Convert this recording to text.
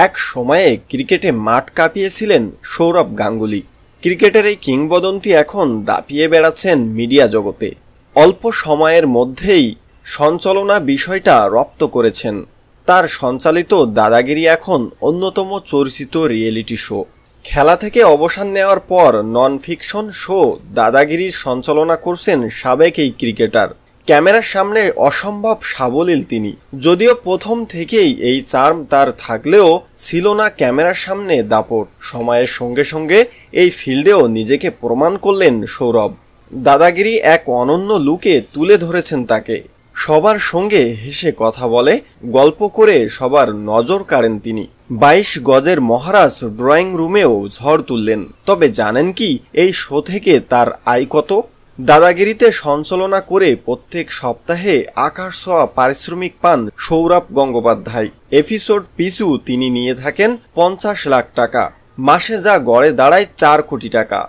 এক সময়ে ক্রিকেটে মাঠ কাঁপিয়েছিলেন সৌরভ গাঙ্গুলী। ক্রিকেটের এই কিংবদন্তি এখন দাপিয়ে বেড়াচ্ছেন মিডিয়া জগতে। অল্প সময়ের মধ্যেই সঞ্চালনা বিষয়টা রপ্ত করেছেন। তার সঞ্চালিত দাদাগিরি এখন অন্যতম চর্চিত রিয়েলিটি শো। খেলা থেকে অবসর নেওয়ার পর নন ফিকশন শো দাদাগিরির সঞ্চালনা করছেন সাবেক এই ক্রিকেটার। ক্যামেরার সামনে অসম্ভব সাবলীল তিনি। যদিও প্রথম থেকেই এই চার্ম তার থাকলেও ছিল না ক্যামেরার সামনে দাপট। সময়ের সঙ্গে সঙ্গে এই ফিল্ডেও নিজেকে প্রমাণ করলেন সৌরভ। দাদাগিরি এক অনন্য লুকে তুলে ধরেছেন তাকে। সবার সঙ্গে হেসে কথা বলে, গল্প করে সবার নজর কাড়েন তিনি। 22 গজের মহারাজ ড্রয়িং রুমেও ঝড় তুললেন। তবে জানেন কি এই শো থেকে তার আয় কত? দাদাগিরিতে সঞ্চালনা করে প্রত্যেক সপ্তাহে আকাশ ছোঁয়া পারিশ্রমিক পান সৌরভ গঙ্গোপাধ্যায়। এপিসোড পিছু তিনি নিয়ে থাকেন 50 লাখ টাকা, মাসে যা গড়ে দাঁড়ায় 4 কোটি টাকা।